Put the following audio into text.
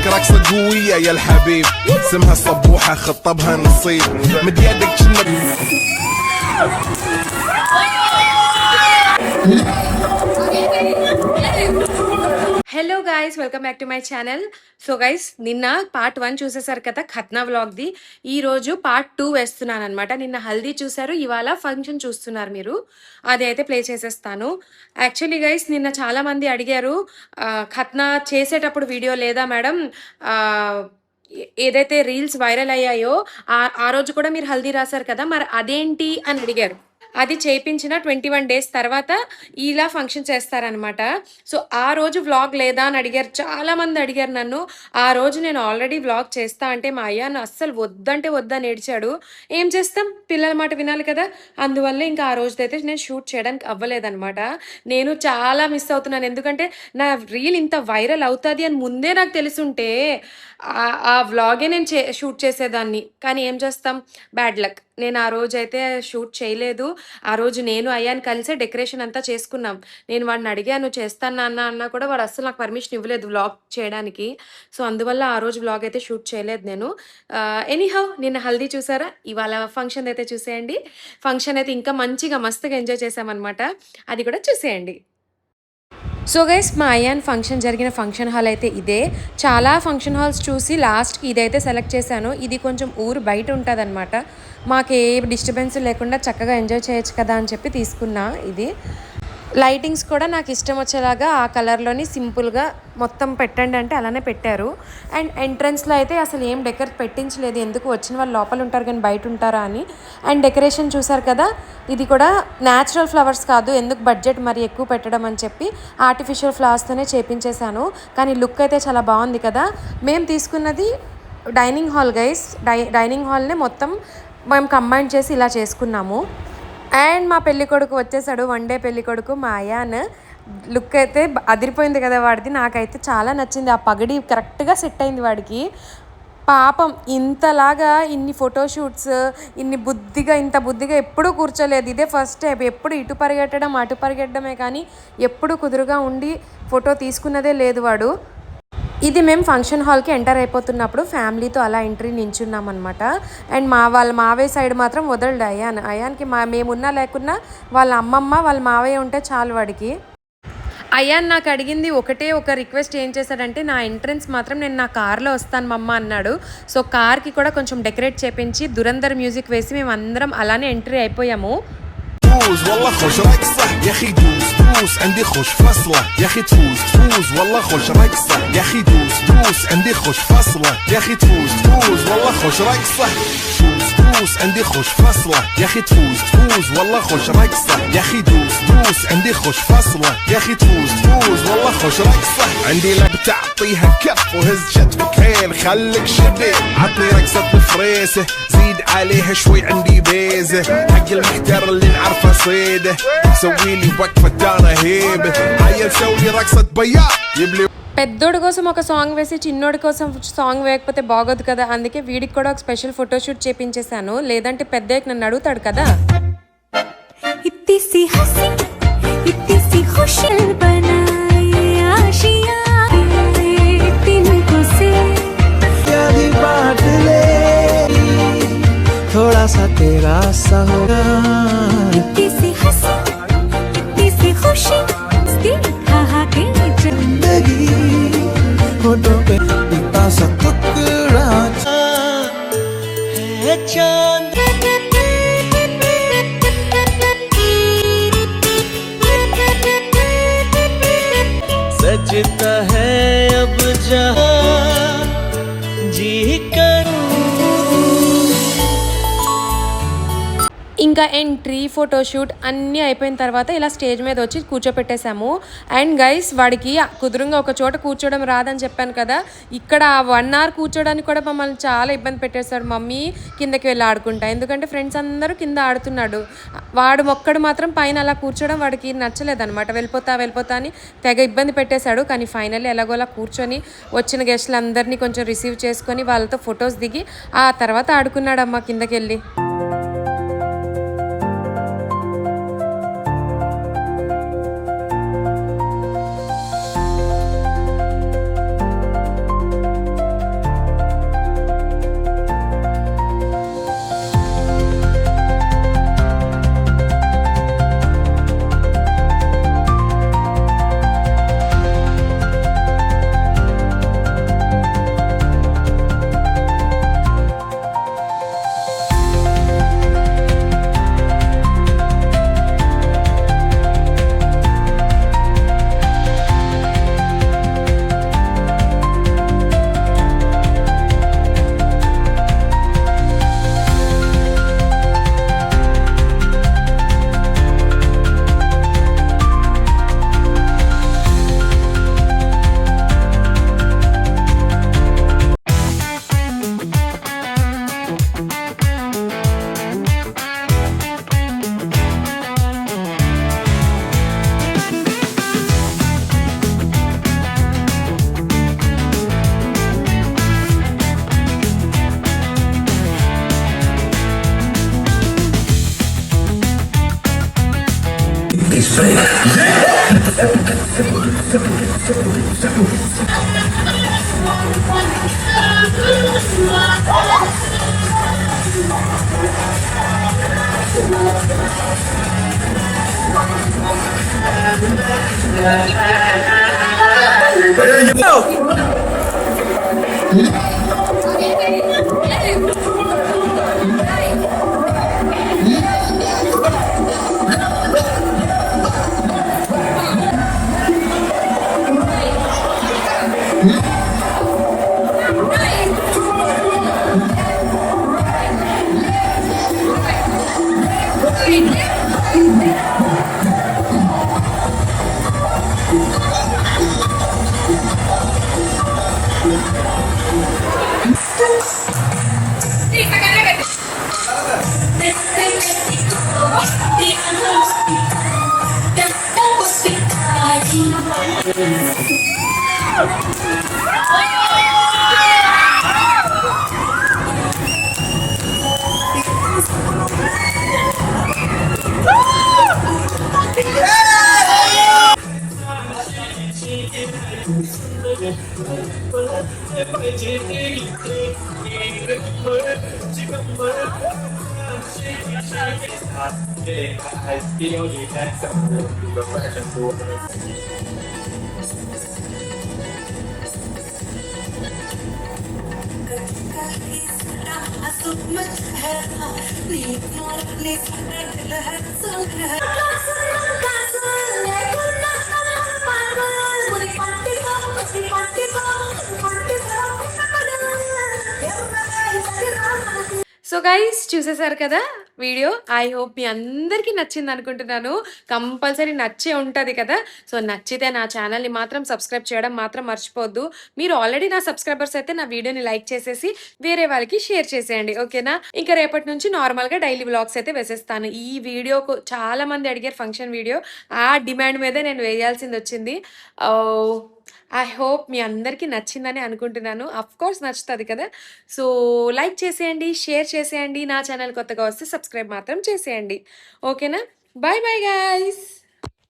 رقصة قوية يا الحبيب اسمها صبوحة خطبها نصيب مد يدك كنا hello guys welcome back to my channel. So guys నిన్న part 1 చూసేసారు కదా ఖత్నా వ్లాగ్ది. ఈరోజు పార్ట్ 2 వేస్తున్నాను అనమాట. నిన్న హల్దీ చూసారు, ఇవాళ ఫంక్షన్ చూస్తున్నారు మీరు. అది అయితే ప్లే చేసేస్తాను. యాక్చువల్లీ గైస్ నిన్న చాలామంది అడిగారు ఖత్నా చేసేటప్పుడు వీడియో లేదా మేడం, ఏదైతే రీల్స్ వైరల్ అయ్యాయో ఆ రోజు కూడా మీరు హల్దీ రాశారు కదా, మరి అదేంటి అని అడిగారు. అది చేయించిన 21 days తర్వాత ఇలా ఫంక్షన్ చేస్తారనమాట. సో ఆ రోజు వ్లాగ్ లేదా అని అడిగారు, చాలామంది అడిగారు నన్ను. ఆ రోజు నేను ఆల్రెడీ వ్లాగ్ చేస్తా అంటే మా అయ్యాను అస్సలు వద్దంటే వద్దని ఏడ్చాడు. ఏం చేస్తాం, పిల్లల మాట వినాలి కదా. అందువల్ల ఇంకా ఆ రోజుదైతే నేను షూట్ చేయడానికి అవ్వలేదనమాట. నేను చాలా మిస్ అవుతున్నాను, ఎందుకంటే నా రీల్ ఇంత వైరల్ అవుతుంది అని ముందే నాకు తెలుసుంటే ఆ వ్లాగే నేను షూట్ చేసేదాన్ని. కానీ ఏం చేస్తాం, బ్యాడ్ లక్. నేను ఆ రోజు అయితే షూట్ చేయలేదు. ఆ రోజు నేను అయ్యాను కలిసే డెకరేషన్ అంతా చేసుకున్నాం. నేను వాడిని అడిగాను చేస్తాను అన్నా కూడా వాడు అస్సలు నాకు పర్మిషన్ ఇవ్వలేదు వ్లాగ్ చేయడానికి. సో అందువల్ల ఆ రోజు వ్లాగ్ అయితే షూట్ చేయలేదు నేను. ఎనీహౌ నిన్న హల్దీ చూసారా, ఇవాళ ఫంక్షన్ అయితే చూసేయండి. ఫంక్షన్ అయితే ఇంకా మంచిగా మస్తుగా ఎంజాయ్ చేసామన్నమాట, అది కూడా చూసేయండి. సో గైస్ మా అయ్యాన్ ఫంక్షన్ జరిగిన ఫంక్షన్ హాల్ అయితే ఇదే. చాలా ఫంక్షన్ హాల్స్ చూసి లాస్ట్కి ఇదైతే సెలెక్ట్ చేశాను. ఇది కొంచెం ఊరు బయట ఉంటుంది అనమాట, మాకు ఏ డిస్టర్బెన్స్ లేకుండా చక్కగా ఎంజాయ్ చేయొచ్చు కదా అని చెప్పి తీసుకున్నా. ఇది లైటింగ్స్ కూడా నాకు ఇష్టం వచ్చేలాగా ఆ కలర్లోని సింపుల్గా మొత్తం పెట్టండి అంటే అలానే పెట్టారు. అండ్ ఎంట్రన్స్లో అయితే అసలు ఏం డెకరేట్ పెట్టించలేదు, ఎందుకు వచ్చిన వాళ్ళు లోపల ఉంటారు కానీ బయట ఉంటారా అని. అండ్ డెకరేషన్ చూసారు కదా, ఇది కూడా న్యాచురల్ ఫ్లవర్స్ కాదు, ఎందుకు బడ్జెట్ మరి ఎక్కువ పెట్టడం అని చెప్పి ఆర్టిఫిషియల్ ఫ్లవర్స్తోనే చేపించేశాను. కానీ లుక్ అయితే చాలా బాగుంది కదా. మేము తీసుకున్నది డైనింగ్ హాల్ గైస్, డైనింగ్ హాల్నే మొత్తం మేము కంబైన్ చేసి ఇలా చేసుకున్నాము. అండ్ మా పెళ్ళికొడుకు వచ్చేసాడు, 1 day పెళ్ళికొడుకు మా అయాన్. లుక్ అయితే అదిరిపోయింది కదా వాడిది, నాకైతే చాలా నచ్చింది. ఆ పగడి కరెక్ట్గా సెట్ అయింది వాడికి. పాపం ఇంతలాగా ఇన్ని ఫోటోషూట్స్ ఇంత బుద్ధిగా ఎప్పుడూ కూర్చోలేదు, ఇదే ఫస్ట్ టైం. ఎప్పుడు ఇటు పరిగెట్టడం అటు పరిగెట్టడమే కానీ ఎప్పుడు కుదురుగా ఉండి ఫోటో తీసుకున్నదే లేదు వాడు. ఇది మేము ఫంక్షన్ హాల్కి ఎంటర్ అయిపోతున్నప్పుడు ఫ్యామిలీతో అలా ఎంట్రీ నించున్నాం అనమాట. అండ్ మావయ్య సైడ్ మాత్రం వదలడు అయాన్కి. మేమున్నా లేకున్నా వాళ్ళ అమ్మమ్మ వాళ్ళ మావయ్య ఉంటే చాలు వాడికి. అయాన్ నాకు అడిగింది ఒకటే ఒక రిక్వెస్ట్, ఏం చేశాడంటే నా ఎంట్రన్స్ మాత్రం నేను నా కార్లో వస్తాను మమ్మ అన్నాడు. సో కార్కి కూడా కొంచెం డెకరేట్ చేపించి దురందర్ మ్యూజిక్ వేసి మేము అందరం అలానే ఎంట్రీ అయిపోయాము. والله خوش رقصة يا اخي دوس عندي خوش فصلة يا اخي تفوز والله خوش رقصة يا اخي دوس عندي خوش فصلة يا اخي تفوز والله خوش رقصة دوس عندي خوش فصلة يا اخي تفوز والله خوش رقصة يا اخي دوس عندي خوش فصلة يا اخي تفوز والله خوش رقصة عندي لا بتعطيها كف وهز شتفك حيل خليك شبيب عطني رقصة الفريسة زيد عليها شوي عندي بيزة حق المحتر اللي نعرفه صيده سوي لي وقفة دانا هيبة عيل سوي رقصة بياض يبلي. పెద్దోడి కోసం ఒక సాంగ్ వేసి చిన్నోడి కోసం సాంగ్ వేయకపోతే బాగోదు కదా, అందుకే వీడికి కూడా ఒక స్పెషల్ ఫోటోషూట్ చేపించేశాను. లేదంటే పెద్దయ్యకి నన్ను అడుగుతాడు కదా. थोड़ा सा तेरा सा होगा इतनी सी हंसी इतनी सी खुशी दिखा के जिंदगी होठों पे इतना सा टुकड़ा है चांद सजता है अब जहां जी करूं. ఇంకా ఎంట్రీ ఫోటోషూట్ అన్నీ అయిపోయిన తర్వాత ఇలా స్టేజ్ మీద వచ్చి కూర్చోపెట్టేశాము. అండ్ గైస్ వాడికి కుదురుగా ఒక చోట కూర్చోవడం రాదని చెప్పాను కదా, ఇక్కడ 1 hour కూర్చోడానికి కూడా మమ్మల్ని చాలా ఇబ్బంది పెట్టేశాడు. మమ్మీ కిందకి వెళ్ళి ఆడుకుంటా, ఎందుకంటే ఫ్రెండ్స్ అందరూ కింద ఆడుతున్నాడు. వాడు ఒక్కడు మాత్రం పైన అలా కూర్చోవడం వాడికి నచ్చలేదన్నమాట. వెళ్ళిపోతా అని తెగ ఇబ్బంది పెట్టేశాడు. కానీ ఫైనల్లీ ఎలాగోలా కూర్చొని వచ్చిన గెస్టులందరినీ కొంచెం రిసీవ్ చేసుకొని వాళ్ళతో ఫొటోస్ దిగి ఆ తర్వాత ఆడుకున్నాడమ్మ కిందకి వెళ్ళి. సో గైస్ చూసేసారు కదా వీడియో. ఐ హోప్ మీ అందరికీ నచ్చింది అనుకుంటున్నాను. కంపల్సరీ నచ్చే ఉంటుంది కదా. సో నచ్చితే నా ఛానల్ని మాత్రం సబ్స్క్రైబ్ చేయడం మాత్రం మర్చిపోద్దు. మీరు ఆల్రెడీ నా సబ్స్క్రైబర్స్ అయితే నా వీడియోని లైక్ చేసేసి వేరే వాళ్ళకి షేర్ చేసేయండి, ఓకేనా? ఇంకా రేపటి నుంచి నార్మల్గా డైలీ వ్లాగ్స్ అయితే వేసేస్తాను. ఈ వీడియోకు చాలా మంది అడిగారు ఫంక్షన్ వీడియో, ఆ డిమాండ్ మీదే నేను వేయాల్సింది వచ్చింది. ఐ హోప్ మీ అందరికీ నచ్చిందని అనుకుంటున్నాను. అఫ్కోర్స్ నచ్చుతుంది కదా. సో లైక్ చేసేయండి, షేర్ చేసేయండి, నా ఛానల్ కొత్తగా వస్తే సబ్స్క్రైబ్ మాత్రం చేసేయండి, ఓకేనా? Bye bye guys.